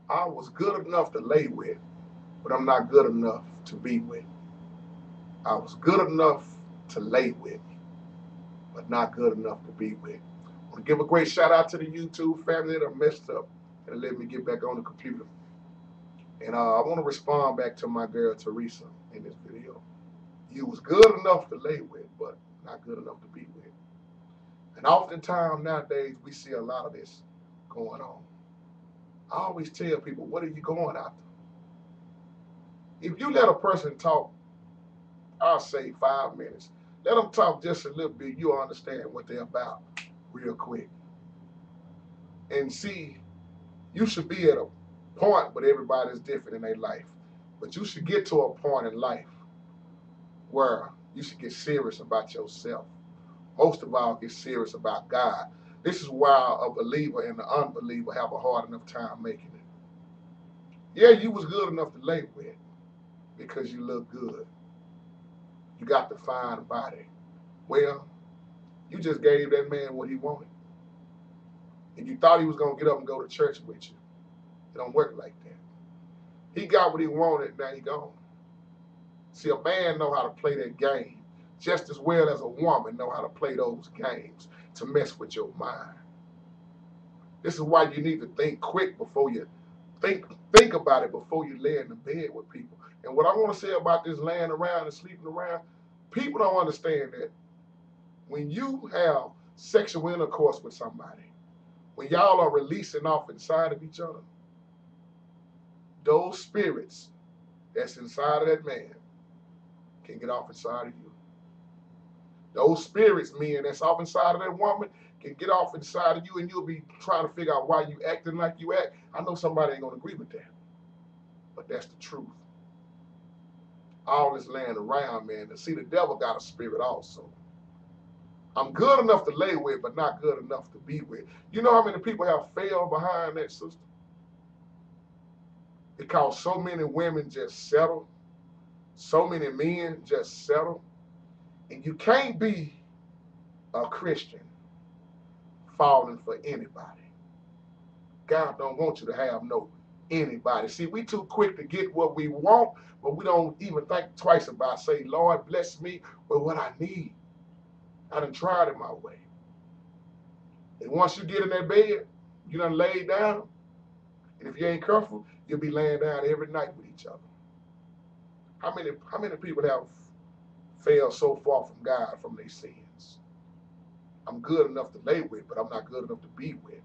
I was good enough to lay with, but I'm not good enough to be with. I was good enough to lay with, but not good enough to be with. I want to give a great shout out to the YouTube family that I messed up and let me get back on the computer. And I want to respond back to my girl Teresa in this video. You was good enough to lay with, but not good enough to be with. And oftentimes nowadays we see a lot of this going on. I always tell people, what are you going after? If you let a person talk, I'll say 5 minutes. Let them talk just a little bit. You'll understand what they're about real quick. And see, you should be at a point, but everybody's different in their life. But you should get to a point in life where you should get serious about yourself. Most of all, get serious about God. This is why a believer and an unbeliever have a hard enough time making it. Yeah, you was good enough to lay with because you look good. You got the fine body. Well, you just gave that man what he wanted. And you thought he was going to get up and go to church with you. It don't work like that. He got what he wanted, now he gone. See, a man know how to play that game just as well as a woman know how to play those games to mess with your mind. This is why you need to think quick before you think about it before you lay in the bed with people. And what I want to say about this laying around and sleeping around, people don't understand that when you have sexual intercourse with somebody, when y'all are releasing off inside of each other, those spirits that's inside of that man can get off inside of you. Those spirits, men, that's off inside of that woman can get off inside of you, and you'll be trying to figure out why you acting like you act. I know somebody ain't gonna agree with that, but that's the truth. All this laying around, man. And see, the devil got a spirit also. I'm good enough to lay with, but not good enough to be with. You know how many people have failed behind that system? Because so many women just settle, so many men just settle, and you can't be a Christian falling for anybody. God don't want you to have no anybody. See, we too quick to get what we want, but we don't even think twice about saying, Lord, bless me with what I need. I done tried it my way. And once you get in that bed, you done laid down, and if you ain't careful, you'll be laying down every night with each other. How many people have failed so far from God from their sins? I'm good enough to lay with, but I'm not good enough to be with.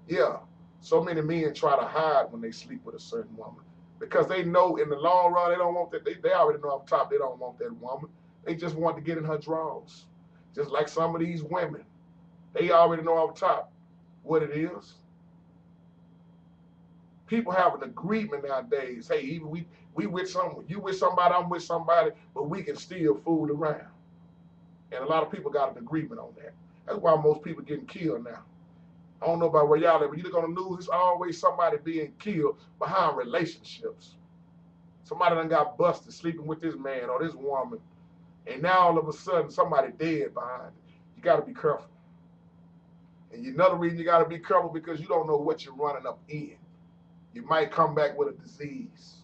Yeah, so many men try to hide when they sleep with a certain woman because they know in the long run they don't want that. They already know off top they don't want that woman. They just want to get in her drawers. Just like some of these women, they already know off top what it is. People have an agreement nowadays. Hey, even we with someone, you with somebody, I'm with somebody, but we can still fool around. And a lot of people got an agreement on that. That's why most people getting killed now. I don't know about where y'all at, but you look on the news, it's always somebody being killed behind relationships. Somebody done got busted sleeping with this man or this woman, and now all of a sudden somebody dead behind it. You got to be careful. And another reason you got to be careful because you don't know what you're running up in. You might come back with a disease.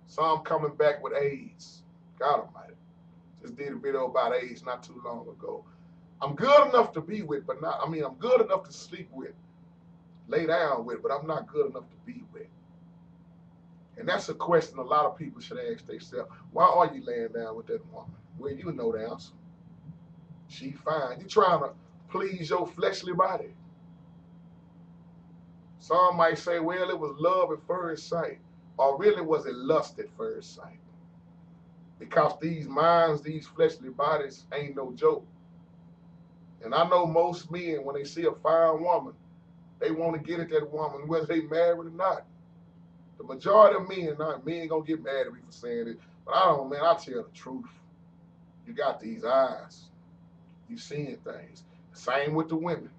Some coming back with AIDS. God Almighty. Just did a video about AIDS not too long ago. I'm good enough to be with, but not, I'm good enough to sleep with, lay down with, but I'm not good enough to be with. And that's a question a lot of people should ask themselves. Why are you laying down with that woman? Well, you know the answer. She fine. You trying to please your fleshly body. Some might say, well, it was love at first sight. Or really was it lust at first sight? Because these minds, these fleshly bodies ain't no joke. And I know most men, when they see a fine woman, they want to get at that woman, whether they married or not. The majority of men gonna get mad at me for saying it, but I don't, man, I tell the truth. You got these eyes. You seeing things. Same with the women.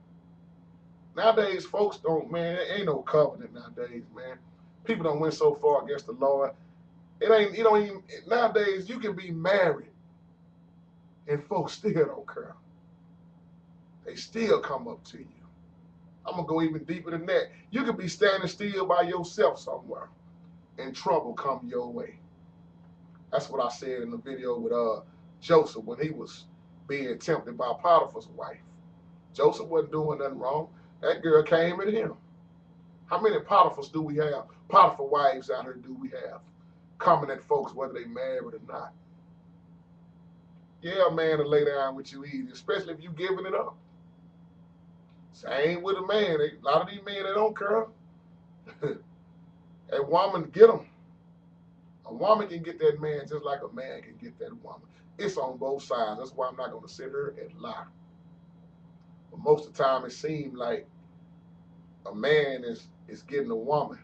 Nowadays, folks don't, man, there ain't no covenant nowadays, man. People don't went so far against the Lord. You don't even, nowadays, you can be married and folks still don't care. They still come up to you. I'm going to go even deeper than that. You could be standing still by yourself somewhere and trouble come your way. That's what I said in the video with Joseph when he was being tempted by Potiphar's wife. Joseph wasn't doing nothing wrong. That girl came at him. How many Potiphars do we have? Potiphar wives out here do we have? Coming at folks whether they married or not. Yeah, a man to lay down with you easy, especially if you giving it up. Same with a man. A lot of these men, they don't care. A woman get them. A woman can get that man just like a man can get that woman. It's on both sides. That's why I'm not going to sit here and lie. But most of the time, it seems like a man is getting a woman.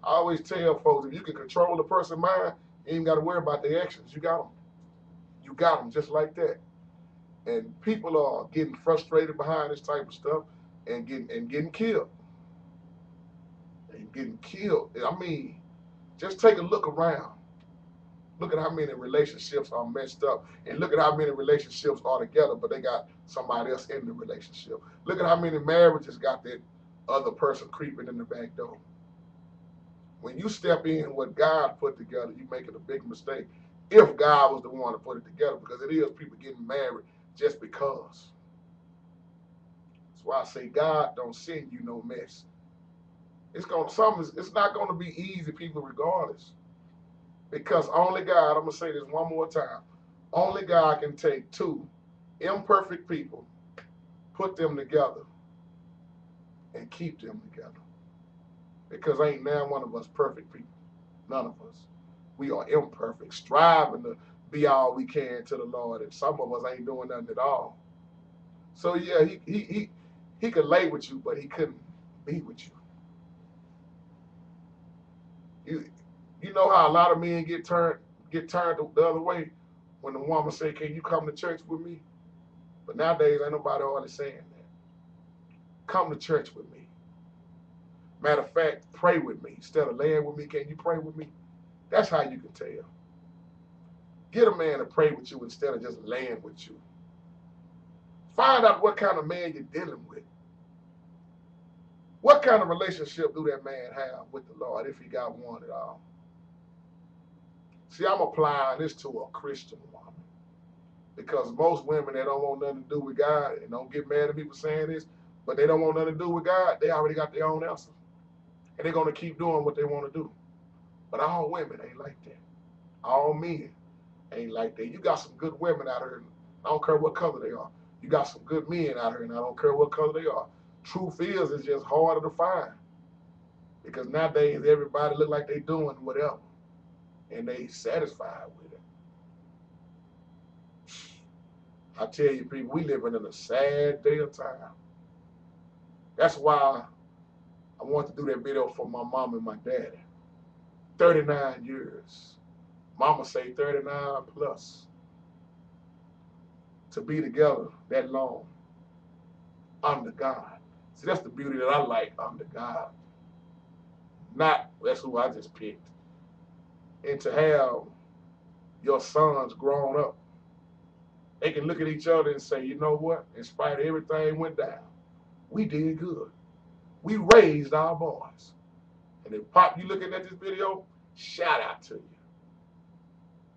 I always tell folks, if you can control a person's mind, you ain't got to worry about their actions. You got them. You got them just like that. And people are getting frustrated behind this type of stuff and getting killed. And getting killed. I mean, just take a look around. Look at how many relationships are messed up. And look at how many relationships are together, but they got somebody else in the relationship. Look at how many marriages got that other person creeping in the back door. When you step in what God put together, you're making a big mistake. If God was the one to put it together, because it is people getting married just because. That's why I say God don't send you no mess. It's not gonna be easy, people, regardless. Because only God, I'm gonna say this one more time, only God can take two imperfect people, put them together, and keep them together. Because ain't now one of us perfect people. None of us. We are imperfect, striving to be all we can to the Lord, and some of us ain't doing nothing at all. So yeah, he could lay with you, but he couldn't be with you. You know how a lot of men get turned the other way when the woman say, "Can you come to church with me?" But nowadays ain't nobody hardly saying that. Come to church with me. Matter of fact, pray with me. Instead of laying with me, can you pray with me? That's how you can tell. Get a man to pray with you instead of just laying with you. Find out what kind of man you're dealing with. What kind of relationship do that man have with the Lord, if he got one at all? See, I'm applying this to a Christian woman. Because most women that don't want nothing to do with God, and don't get mad at me for saying this, but they don't want nothing to do with God, they already got their own answer. And they're going to keep doing what they want to do. But all women ain't like that. All men ain't like that. You got some good women out here, and I don't care what color they are. You got some good men out here, and I don't care what color they are. Truth is, it's just harder to find. Because nowadays, everybody look like they doing whatever. And they satisfied with it. I tell you, people, we living in a sad day of time. That's why I want to do that video for my mom and my daddy. 39 years. Mama say 39 plus. To be together that long. Under God. See, that's the beauty that I like, under God. Not, that's who I just picked. And to have your sons grown up. They can look at each other and say, you know what? In spite of everything went down, we did good. We raised our boys. And if Pop, you looking at this video, shout out to you.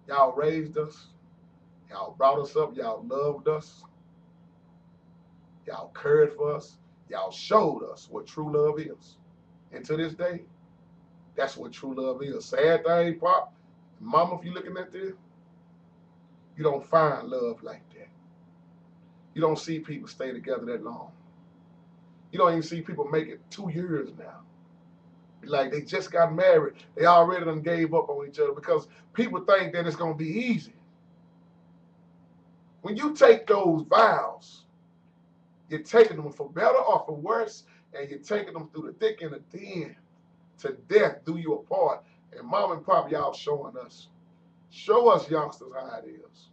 Y'all raised us. Y'all brought us up. Y'all loved us. Y'all cared for us. Y'all showed us what true love is. And to this day, that's what true love is. Sad thing, Pop, Mama, if you looking at this, you don't find love like that. You don't see people stay together that long. You don't even see people make it 2 years now. Like they just got married. They already done gave up on each other because people think that it's going to be easy. When you take those vows, you're taking them for better or for worse, and you're taking them through the thick and the thin. To death do you apart. And Mom and Pop, y'all showing us. Show us youngsters how it is.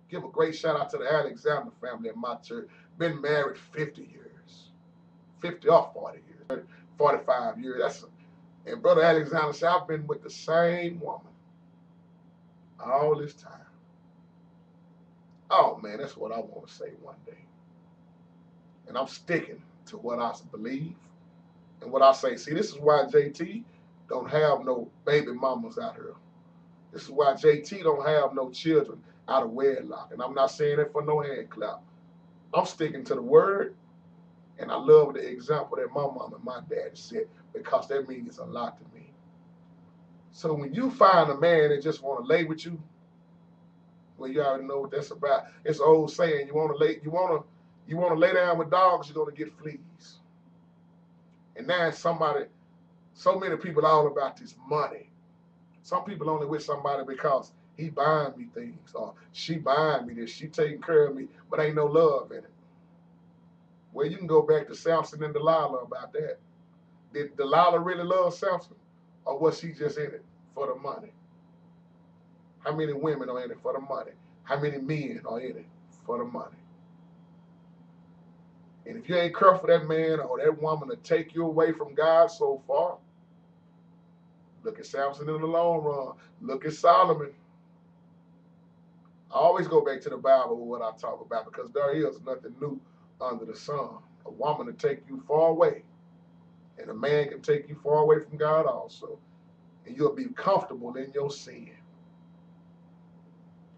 Give a great shout out to the Alexander family in my church. Been married 50 years. 50 or 40 years. 45 years. And Brother Alexander said, I've been with the same woman all this time. Oh, man, that's what I want to say one day. And I'm sticking to what I believe and what I say. See, this is why JT don't have no baby mamas out here. This is why JT don't have no children out of wedlock. And I'm not saying it for no hand clap. I'm sticking to the word, and I love the example that my mom and my dad set because that means a lot to me. So when you find a man that just want to lay with you, well, you already know what that's about. It's an old saying: you want to lay down with dogs, you're gonna get fleas. And now so many people all about this money. Some people only with somebody because he buying me things or she buying me this, she taking care of me, but ain't no love in it. Well, you can go back to Samson and Delilah about that. Did Delilah really love Samson, or was she just in it for the money? How many women are in it for the money? How many men are in it for the money? And if you ain't careful, that man or that woman to take you away from God so far. Look at Samson in the long run. Look at Solomon. I always go back to the Bible with what I talk about because there is nothing new under the sun. A woman to take you far away, and a man can take you far away from God also. And you'll be comfortable in your sin.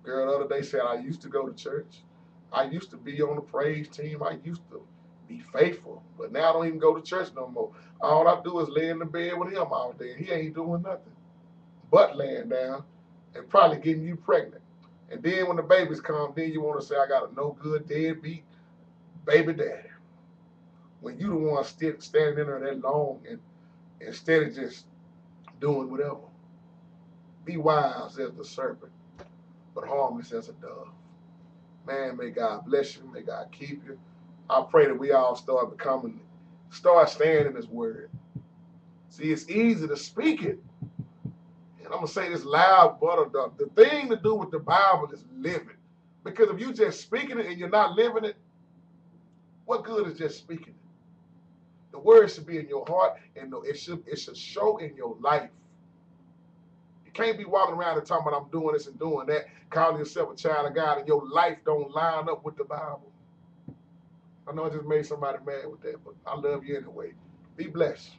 Girl, the other day said, I used to go to church. I used to be on the praise team. I used to be faithful. But now I don't even go to church no more. All I do is lay in the bed with him all day. He ain't doing nothing but laying down and probably getting you pregnant. And then when the babies come, then you want to say, I got a no good deadbeat baby daddy. When you the one standing in there that long and instead of just doing whatever. Be wise as the serpent, but harmless as a dove. Man, may God bless you. May God keep you. I pray that we all start staying in His word. See, it's easy to speak it. And I'm going to say this loud, but the thing to do with the Bible is live it. Because if you just speaking it and you're not living it, what good is just speaking it? The word should be in your heart, and it should show in your life. You can't be walking around and talking about I'm doing this and doing that, calling yourself a child of God, and your life don't line up with the Bible. I know I just made somebody mad with that, but I love you anyway. Be blessed.